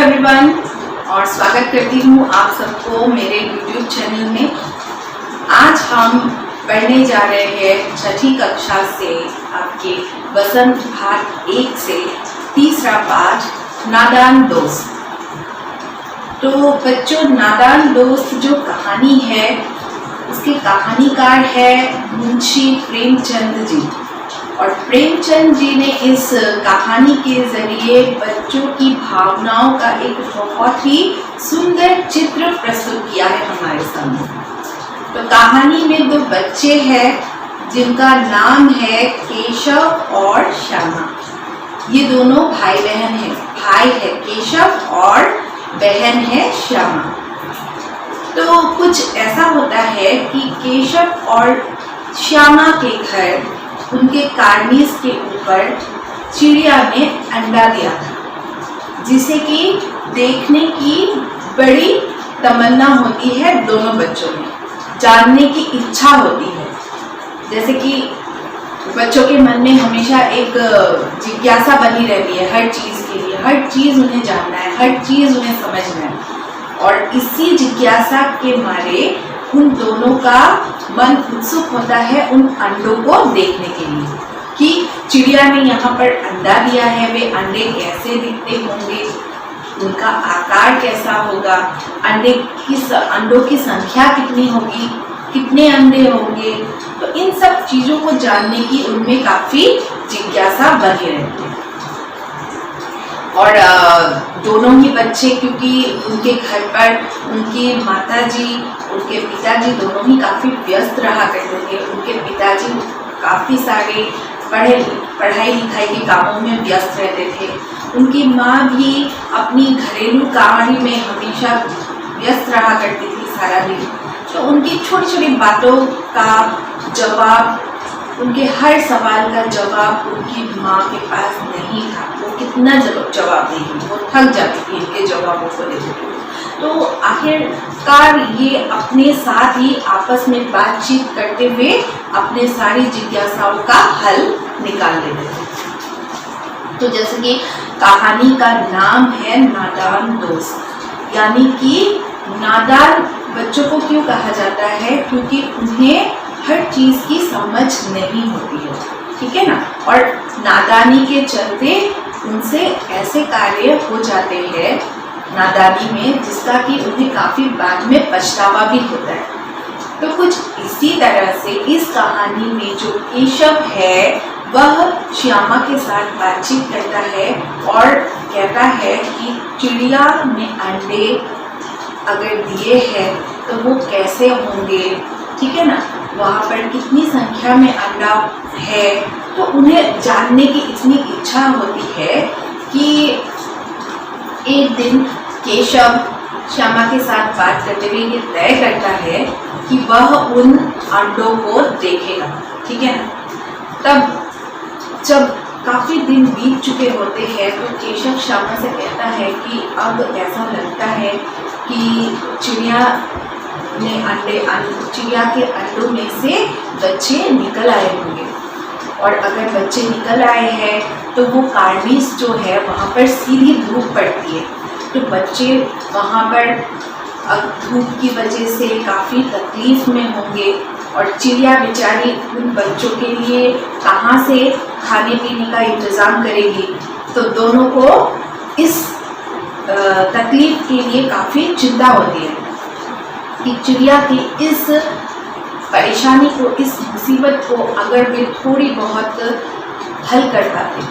Everyone और स्वागत करती हूँ आप सबको मेरे YouTube चैनल में। आज हम पढ़ने जा रहे हैं छठी कक्षा से आपके बसंत भाग 1 से तीसरा पाठ नादान दोस्त। तो बच्चों, नादान दोस्त जो कहानी है उसके कहानीकार है मुंशी प्रेमचंद जी। और प्रेमचंद जी ने इस कहानी के जरिए बच्चों की भावनाओं का एक बहुत ही सुंदर चित्र प्रस्तुत किया है हमारे सामने। तो कहानी में दो बच्चे हैं जिनका नाम है केशव और श्यामा। ये दोनों भाई बहन हैं। भाई है केशव और बहन है श्यामा। तो कुछ ऐसा होता है कि केशव और श्यामा के घर उनके कार्निस के ऊपर चिड़िया ने अंडा दिया था, जिसे कि देखने की बड़ी तमन्ना होती है दोनों बच्चों में, जानने की इच्छा होती है। जैसे कि बच्चों के मन में हमेशा एक जिज्ञासा बनी रहती है हर चीज़ के लिए, हर चीज़ उन्हें जानना है, हर चीज़ उन्हें समझना है। और इसी जिज्ञासा के मारे उन दोनों का मन उत्सुक होता है उन अंडों को देखने के लिए कि चिड़िया ने यहाँ पर अंडा दिया है, वे अंडे कैसे दिखते होंगे, उनका आकार कैसा होगा, अंडों की संख्या कितनी होगी, कितने अंडे होंगे। तो इन सब चीज़ों को जानने की उनमें काफ़ी जिज्ञासा बनी रहती है। और दोनों ही बच्चे, क्योंकि उनके घर पर उनकी माताजी, उनके पिताजी दोनों ही काफ़ी व्यस्त रहा करते थे। उनके पिताजी काफ़ी सारे पढ़ाई लिखाई के कामों में व्यस्त रहते थे। उनकी माँ भी अपनी घरेलू कार्य में हमेशा व्यस्त रहा करती थी सारा दिन। तो उनकी छोटी छोटी बातों का जवाब, उनके हर सवाल का जवाब उनकी माँ के पास नहीं था। वो कितना जवाब देगी, वो थक जाती थी इनके जवाबों को लेकर। तो आखिरकार ये अपने साथ ही आपस में बातचीत करते हुए अपने सारी जिज्ञासाओं का हल निकाल लेते थे। तो जैसे कि कहानी का नाम है नादान दोस्त, यानी कि नादान बच्चों को क्यों कहा जाता है, क्योंकि उन्हें हर चीज़ की समझ नहीं होती है, ठीक है ना। और नादानी के चलते उनसे ऐसे कार्य हो जाते हैं नादानी में जिसका कि उन्हें काफ़ी बाद में पछतावा भी होता है। तो कुछ इसी तरह से इस कहानी में जो केशव है वह श्यामा के साथ बातचीत करता है और कहता है कि चिड़िया ने अंडे अगर दिए हैं तो वो कैसे होंगे, ठीक है ना, वहाँ पर कितनी संख्या में अंडा है। तो उन्हें जानने की इतनी इच्छा होती है कि एक दिन केशव श्यामा के साथ बात करते हुए ये तय करता है कि वह उन अंडों को देखेगा, ठीक है ना। तब जब काफ़ी दिन बीत चुके होते हैं तो केशव श्यामा से कहता है कि अब ऐसा लगता है कि चिड़िया के अंडों में से बच्चे निकल आए होंगे। और अगर बच्चे निकल आए हैं तो वो कार्निस जो है वहाँ पर सीधी धूप पड़ती है, तो बच्चे वहाँ पर धूप की वजह से काफ़ी तकलीफ में होंगे। और चिड़िया बेचारी उन बच्चों के लिए कहाँ से खाने पीने का इंतज़ाम करेगी। तो दोनों को इस तकलीफ के लिए काफ़ी चिंता होती है कि चिड़िया की इस परेशानी को, इस मुसीबत को अगर वे थोड़ी बहुत हल कर पाते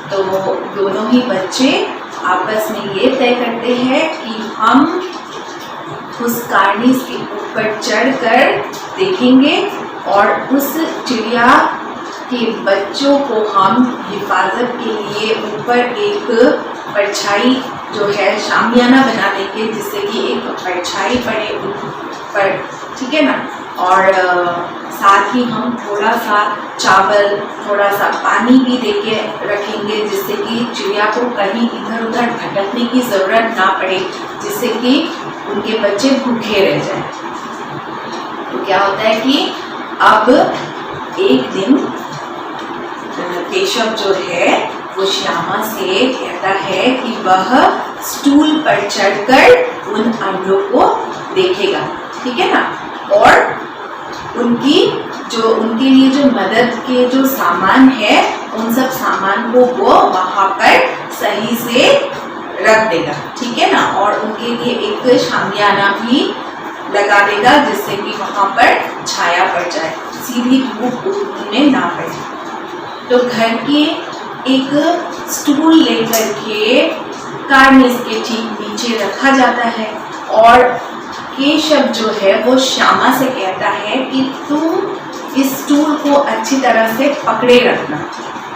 तो दोनों ही बच्चे आपस में ये तय करते हैं कि हम उस कार्निस के ऊपर चढ़कर देखेंगे और उस चिड़िया के बच्चों को हम हिफाजत के लिए ऊपर एक परछाई जो है शामियाना बना देंगे, जिससे कि एक परछाई पड़े उन पर, ठीक है ना। और साथ ही हम थोड़ा सा चावल, थोड़ा सा पानी भी देके रखेंगे, जिससे कि चिड़िया को कहीं इधर उधर भटकने की ज़रूरत ना पड़े, जिससे कि उनके बच्चे भूखे रह जाएं। तो क्या होता है कि अब एक दिन केशव जो है वो श्यामा से कहता है कि वह स्टूल पर चढ़कर उन अंडों को देखेगा, ठीक है ना। और उनके लिए जो मदद के जो सामान है, उन सब सामान को वो वहां पर सही से रख देगा, ठीक है ना। और उनके लिए एक शामियाना भी लगा देगा जिससे कि वहां पर छाया पड़ जाए, सीधी धूप उन्हें ना पड़े। तो घर के एक स्टूल लेकर के कार्निस के ठीक नीचे रखा जाता है और केशव जो है वो श्यामा से कहता है कि तुम इस स्टूल को अच्छी तरह से पकड़े रखना,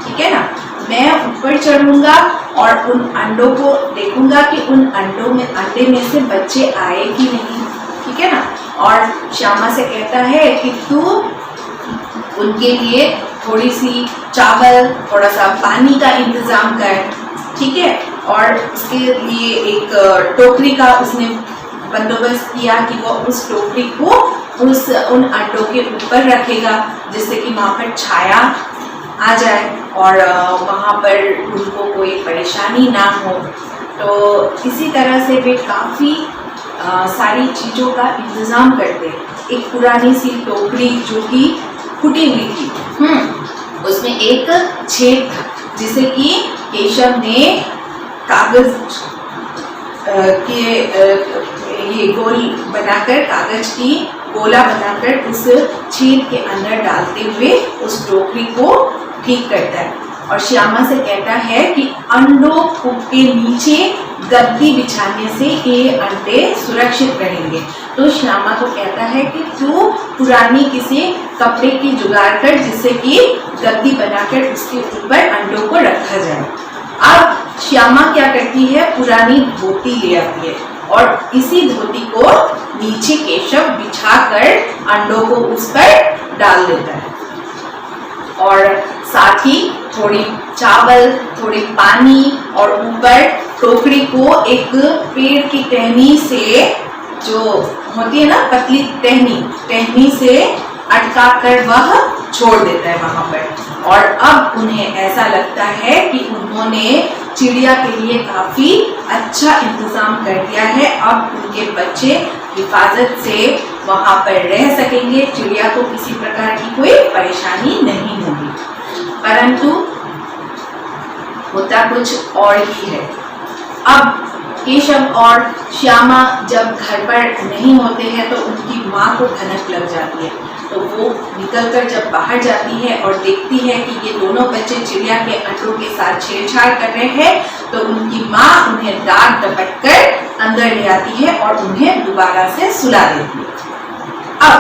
ठीक है ना। मैं ऊपर चढ़ूंगा और उन अंडों को देखूंगा कि उन अंडे में से बच्चे आए कि नहीं, ठीक है ना। और श्यामा से कहता है कि तू उनके लिए थोड़ी सी चावल, थोड़ा सा पानी का इंतजाम कर, ठीक है। और उसके लिए एक टोकरी का उसने बंदोबस्त किया कि वो उस टोकरी को उन अंडों के ऊपर रखेगा जिससे कि वहाँ पर छाया आ जाए और वहाँ पर उनको कोई परेशानी ना हो। तो इसी तरह से वे काफ़ी सारी चीज़ों का इंतज़ाम करते। एक पुरानी सी टोकरी जो कि फूटी हुई थी, उसमें एक छेद था जिसे कि केशव ने कागज के ये गोल बनाकर, कागज की गोला बनाकर उस छेद के अंदर डालते हुए उस टोकरी को ठीक करता है और श्यामा से कहता है कि अंडों के नीचे गद्दी बिछाने से ये अंडे सुरक्षित रहेंगे। तो श्यामा को कहता है कि तू पुरानी किसी कपड़े की जुगाड़ कर जिससे कि गद्दी बनाकर उसके ऊपर अंडों को रखा जाए। अब श्यामा क्या करती है, पुरानी धोती ले आती है और इसी धोती को नीचे केशव बिछाकर अंडों को उस पर डाल देता है और साथ ही थोड़ी चावल, थोड़ी पानी और ऊपर टोकरी को एक पेड़ की टहनी से, जो होती है ना पतली टहनी से अटका कर वह छोड़ देता है वहां पर। और अब उन्हें ऐसा लगता है कि उन्होंने चिड़िया के लिए काफी अच्छा इंतजाम कर दिया है। अब उनके बच्चे हिफाजत से वहां पर रह सकेंगे, चिड़िया को किसी प्रकार की कोई परेशानी नहीं होगी। परंतु होता कुछ और ही है। अब केशव और श्यामा जब घर पर नहीं होते हैं तो उनकी माँ को भनक लग जाती है। तो वो निकलकर जब बाहर जाती है और देखती है कि ये दोनों बच्चे चिड़िया के अंडों के साथ छेड़छाड़ कर रहे हैं, तो उनकी माँ उन्हें डांट डपट कर अंदर ले आती है और उन्हें दोबारा से सुला देती है। अब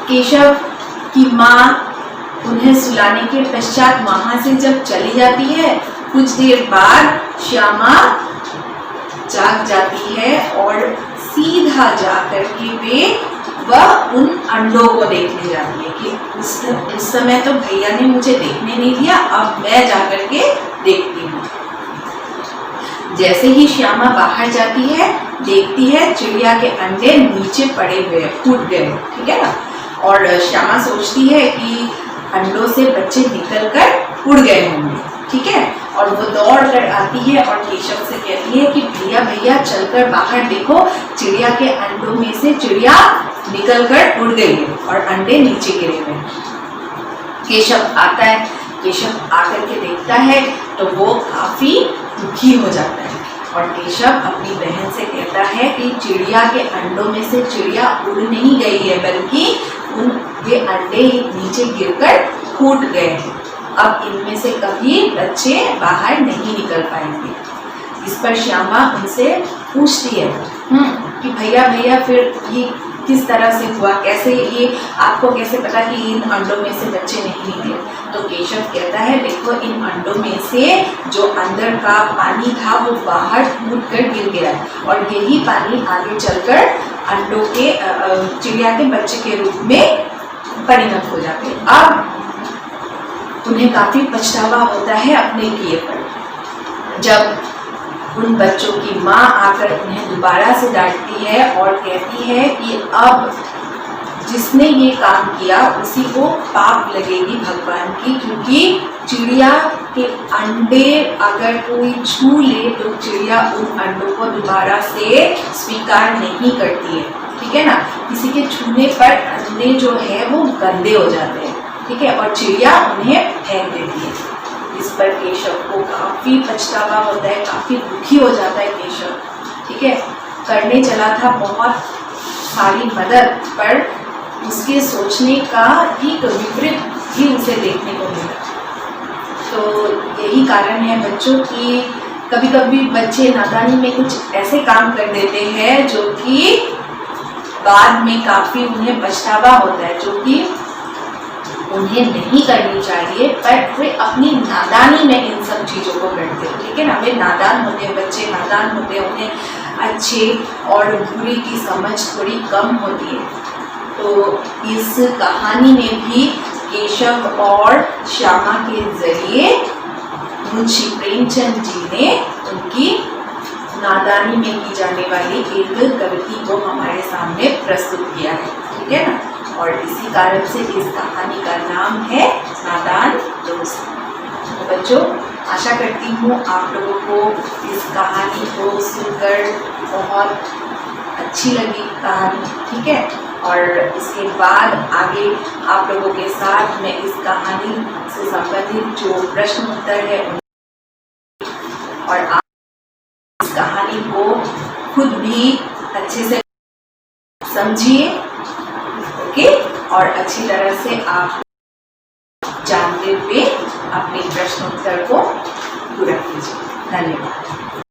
केशव की माँ उन्हें सुलाने के पश्चात वहां से जब चली जाती है, कुछ देर बाद श्यामा जाग जाती है और सीधा जाकर के वह उन अंडों को देखने जाती है कि उस समय तो भैया ने मुझे देखने नहीं दिया, अब मैं जाकर के देखती हूँ। जैसे ही श्यामा बाहर जाती है, देखती है चिड़िया के अंडे नीचे पड़े हुए, फूट गए, ठीक है ना। और श्यामा सोचती है कि अंडों से बच्चे निकलकर उड़ गए होंगे, ठीक है। और वो दौड़ कर आती है और केशव से कहती है कि भैया भैया चलकर बाहर देखो, चिड़िया के अंडों में से चिड़िया निकलकर उड़ गई है और अंडे नीचे गिरे हुए हैं। केशव आता है, केशव आकर के देखता है तो वो काफी दुखी हो जाता है और केशव अपनी बहन से कहता है कि चिड़िया के अंडों में से चिड़िया उड़ नहीं गई है, बल्कि वे अंडे नीचे गिरकर फूट गए हैं। अब इनमें से कभी बच्चे बाहर नहीं निकल पाएंगे। इस पर श्यामा उनसे पूछती है कि भैया भैया फिर ये किस तरह से हुआ, कैसे ये आपको कैसे पता कि इन अंडों में से बच्चे नहीं निकले। तो केशव कहता है देखो, इन अंडों में से जो अंदर का पानी था वो बाहर फूट कर गिर गया और यही पानी आगे चलकर अंडों के चिड़िया के बच्चे के रूप में परिणत हो जाते हैं। अब उन्हें काफी पछतावा होता है अपने किए पर। जब उन बच्चों की माँ आकर उन्हें दोबारा से डांटती है और कहती है कि अब जिसने ये काम किया उसी को पाप लगेगी भगवान की, क्योंकि चिड़िया के अंडे अगर कोई छू ले तो चिड़िया उन अंडों को दोबारा से स्वीकार नहीं करती है, ठीक है ना। किसी के छूने पर अंडे जो है वो गंदे हो जाते हैं, ठीक है, और चिड़िया उन्हें फेंक देती है। इस पर केशव को काफ़ी पछतावा होता है, काफ़ी दुखी हो जाता है केशव, ठीक है। करने चला था बहुत सारी मदद, पर उसके सोचने का ठीक विपरीत ही उसे देखने को मिला। तो यही कारण है बच्चों की कभी कभी बच्चे नादानी में कुछ ऐसे काम कर देते हैं जो कि बाद में काफ़ी उन्हें पछतावा होता है, जो कि उन्हें नहीं करनी चाहिए, पर वे अपनी नादानी में इन सब चीज़ों को करते हैं, ठीक है ना। वे नादान होते हैं, बच्चे नादान होते हैं, उन्हें अच्छे और बुरी की समझ थोड़ी कम होती है। तो इस कहानी में भी केशव और श्यामा के जरिए मुंशी प्रेमचंद जी ने उनकी नादानी में की जाने वाली एक कविता को हमारे सामने प्रस्तुत किया है, ठीक है ना। और इसी कारण से इस कहानी का नाम है नादान दोस्त। तो बच्चों, आशा करती हूँ आप लोगों को इस कहानी को सुनकर बहुत अच्छी लगी कहानी, ठीक है। और इसके बाद आगे आप लोगों के साथ मैं इस कहानी से संबंधित जो प्रश्न उत्तर है और आप इस कहानी को खुद भी अच्छे से समझिए, ओके, और अच्छी तरह से आप जानते हुए अपने प्रश्नोत्तर को पूरा कीजिए। धन्यवाद।